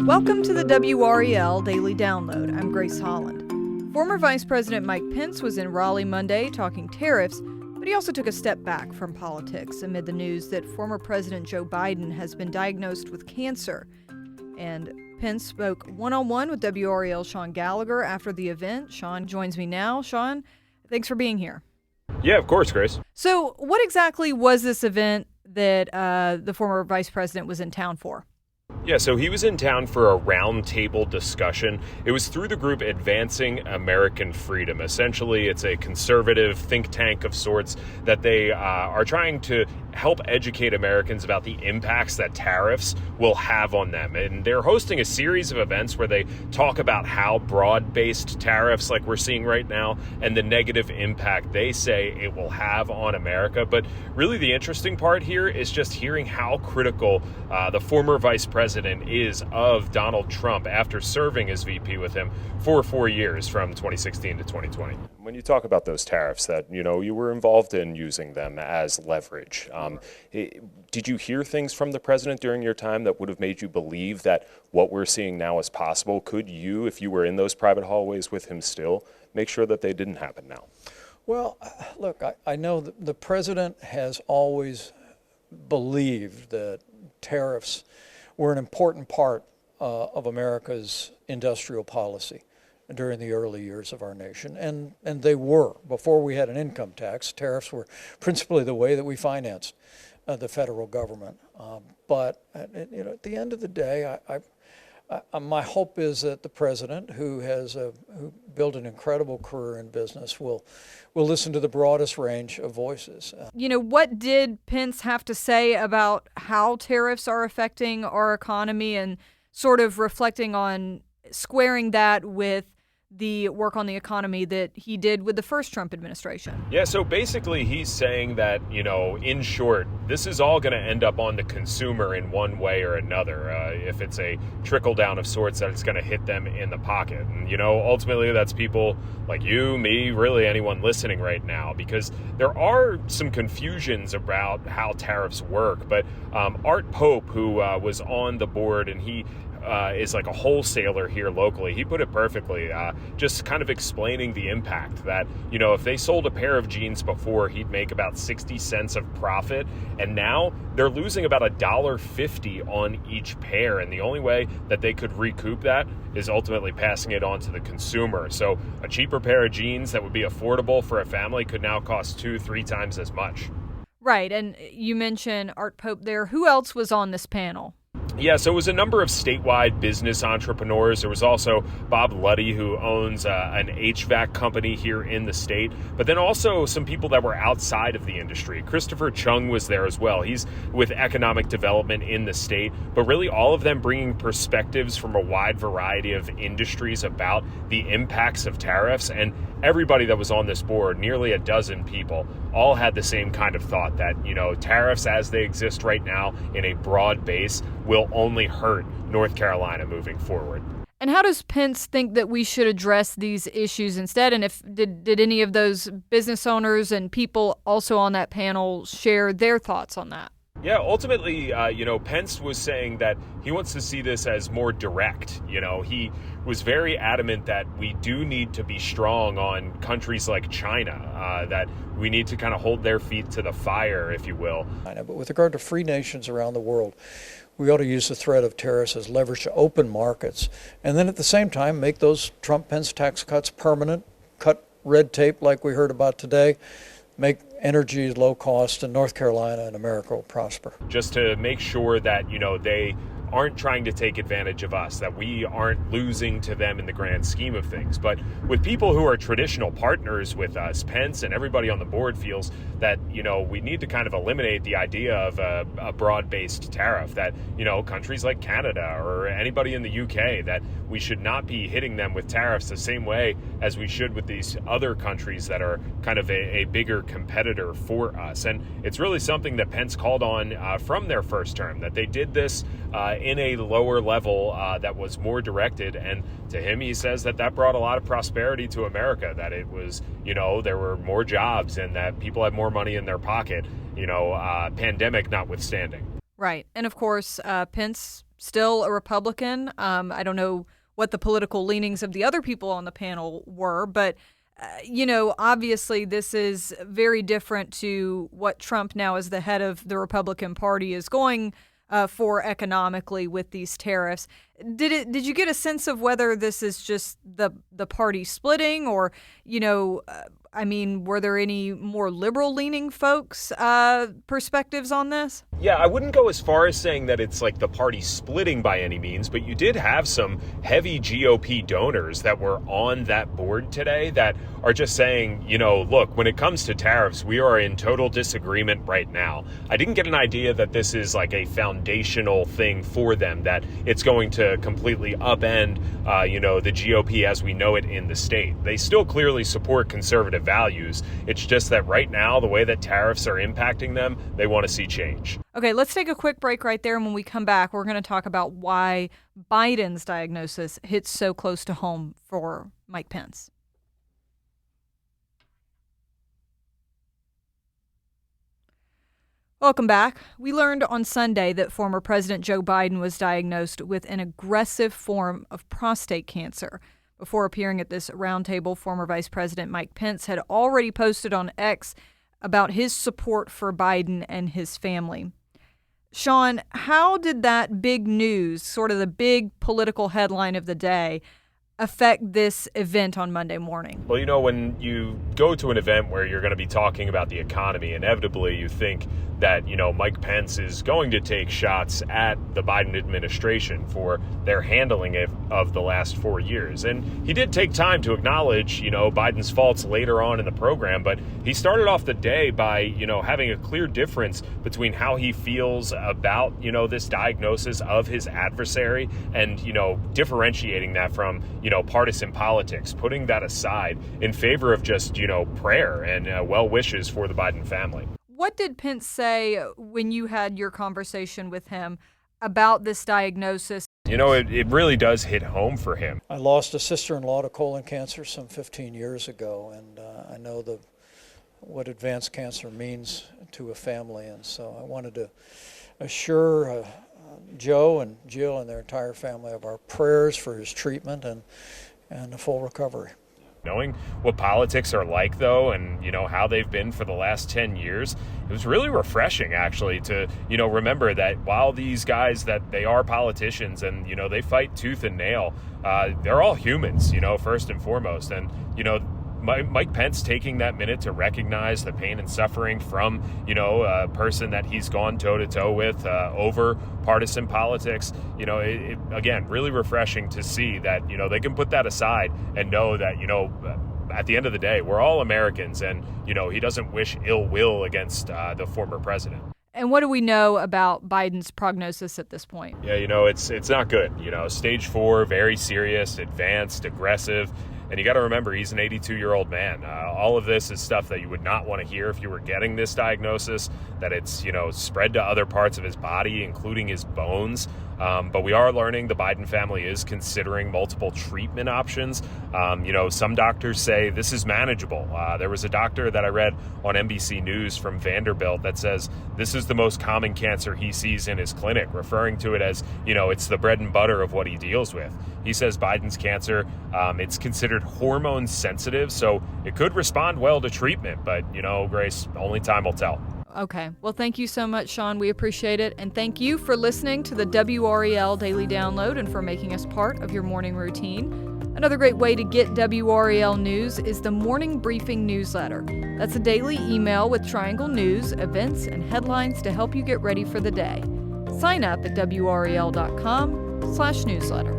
Welcome to the WRAL Daily Download. I'm Grace Holland. Former Vice President Mike Pence was in Raleigh Monday talking tariffs, but he also took a step back from politics amid the news that former President Joe Biden has been diagnosed with cancer. And Pence spoke one-on-one with WRAL Shaun Gallagher after the event. Shaun joins me now. Shaun, thanks for being here. Yeah, of course, Grace. So what exactly was this event that the former vice president was in town for? Yeah, so he was in town for a roundtable discussion. It was through the group Advancing American Freedom. Essentially, it's a conservative think tank of sorts that they are trying to help educate Americans about the impacts that tariffs will have on them. And they're hosting a series of events where they talk about how broad-based tariffs, like we're seeing right now, and the negative impact they say it will have on America. But really the interesting part here is just hearing how critical the former vice president is of Donald Trump after serving as VP with him for 4 years from 2016 to 2020. When you talk about those tariffs that, you were involved in using them as leverage, did you hear things from the president during your time that would have made you believe that what we're seeing now is possible? Could you, if you were in those private hallways with him still, make sure that they didn't happen now? Well, look, I know that the president has always believed that tariffs were an important part of America's industrial policy during the early years of our nation, and they were. Before we had an income tax, tariffs were principally the way that we financed the federal government. But at the end of the day, my hope is that the president, who built an incredible career in business, will listen to the broadest range of voices. What did Pence have to say about how tariffs are affecting our economy and sort of reflecting on squaring that with the work on the economy that he did with the first Trump administration? Yeah, so basically he's saying that, in short, this is all going to end up on the consumer in one way or another. If it's a trickle down of sorts, that it's going to hit them in the pocket. And, ultimately that's people like you, me, really anyone listening right now, because there are some confusions about how tariffs work. But Art Pope, who was on the board, and he is like a wholesaler here locally. He put it perfectly, just kind of explaining the impact that, if they sold a pair of jeans before, he'd make about 60 cents of profit. And now they're losing about $1.50 on each pair. And the only way that they could recoup that is ultimately passing it on to the consumer. So a cheaper pair of jeans that would be affordable for a family could now cost 2-3 times as much. Right. And you mentioned Art Pope there. Who else was on this panel? Yeah, so it was a number of statewide business entrepreneurs. There was also Bob Luddy, who owns an HVAC company here in the state, but then also some people that were outside of the industry. Christopher Chung was there as well. He's with economic development in the state, but really all of them bringing perspectives from a wide variety of industries about the impacts of tariffs. And everybody that was on this board, nearly a dozen people, all had the same kind of thought that, tariffs as they exist right now in a broad base will only hurt North Carolina moving forward. And how does Pence think that we should address these issues instead? And did any of those business owners and people also on that panel share their thoughts on that? Yeah, ultimately, Pence was saying that he wants to see this as more direct. He was very adamant that we do need to be strong on countries like China, that we need to kind of hold their feet to the fire, if you will. But with regard to free nations around the world, we ought to use the threat of tariffs as leverage to open markets, and then at the same time make those Trump-Pence tax cuts permanent, cut red tape like we heard about today, make energy low cost, and North Carolina and America will prosper. Just to make sure that, they aren't trying to take advantage of us, that we aren't losing to them in the grand scheme of things. But with people who are traditional partners with us, Pence and everybody on the board feels that, we need to kind of eliminate the idea of a broad-based tariff, that, countries like Canada or anybody in the UK, that we should not be hitting them with tariffs the same way as we should with these other countries that are kind of a bigger competitor for us. And it's really something that Pence called on from their first term, that they did this in a lower level that was more directed. And to him, he says that brought a lot of prosperity to America, that it was, there were more jobs and that people had more money in their pocket, pandemic notwithstanding. Right. And of course, Pence still a Republican. I don't know what the political leanings of the other people on the panel were, but obviously this is very different to what Trump now as the head of the Republican Party is going for economically with these tariffs. Did you get a sense of whether this is just the party splitting or, were there any more liberal-leaning folks' perspectives on this? Yeah, I wouldn't go as far as saying that it's like the party splitting by any means, but you did have some heavy GOP donors that were on that board today that are just saying, look, when it comes to tariffs, we are in total disagreement right now. I didn't get an idea that this is like a foundational thing for them, that it's going to completely upend, the GOP as we know it in the state. They still clearly support conservative values. It's just that right now, the way that tariffs are impacting them, they want to see change. Okay, let's take a quick break right there. And when we come back, we're going to talk about why Biden's diagnosis hits so close to home for Mike Pence. Welcome back. We learned on Sunday that former President Joe Biden was diagnosed with an aggressive form of prostate cancer. Before appearing at this roundtable, former Vice President Mike Pence had already posted on X about his support for Biden and his family. Shaun, how did that big news, sort of the big political headline of the day, affect this event on Monday morning? Well, when you go to an event where you're going to be talking about the economy, inevitably you think that, Mike Pence is going to take shots at the Biden administration for their handling of the last 4 years. And he did take time to acknowledge, Biden's faults later on in the program, but he started off the day by, having a clear difference between how he feels about, this diagnosis of his adversary and, differentiating that from, partisan politics, putting that aside in favor of just, prayer and well wishes for the Biden family. What did Pence say when you had your conversation with him about this diagnosis? It really does hit home for him. I lost a sister-in-law to colon cancer some 15 years ago, and I know what advanced cancer means to a family, and so I wanted to assure Joe and Jill and their entire family of our prayers for his treatment and a full recovery. Knowing what politics are like, though, and, how they've been for the last 10 years, it was really refreshing, actually, to, remember that while these guys, that they are politicians and, they fight tooth and nail, they're all humans, first and foremost. And, Mike Pence taking that minute to recognize the pain and suffering from, a person that he's gone toe-to-toe with over partisan politics, it again, really refreshing to see that, they can put that aside and know that, at the end of the day, we're all Americans and, he doesn't wish ill will against the former president. And what do we know about Biden's prognosis at this point? Yeah, it's not good. Stage 4, very serious, advanced, aggressive. And you got to remember, he's an 82-year-old man. All of this is stuff that you would not want to hear if you were getting this diagnosis, that it's, spread to other parts of his body, including his bones. But we are learning the Biden family is considering multiple treatment options. Some doctors say this is manageable. There was a doctor that I read on NBC News from Vanderbilt that says this is the most common cancer he sees in his clinic, referring to it as, it's the bread and butter of what he deals with. He says Biden's cancer, it's considered hormone sensitive, so it could respond well to treatment. But, Grace, only time will tell. Okay. Well, thank you so much, Shaun. We appreciate it. And thank you for listening to the WRAL Daily Download and for making us part of your morning routine. Another great way to get WRAL news is the Morning Briefing newsletter. That's a daily email with Triangle news, events, and headlines to help you get ready for the day. Sign up at WRAL.com/newsletter.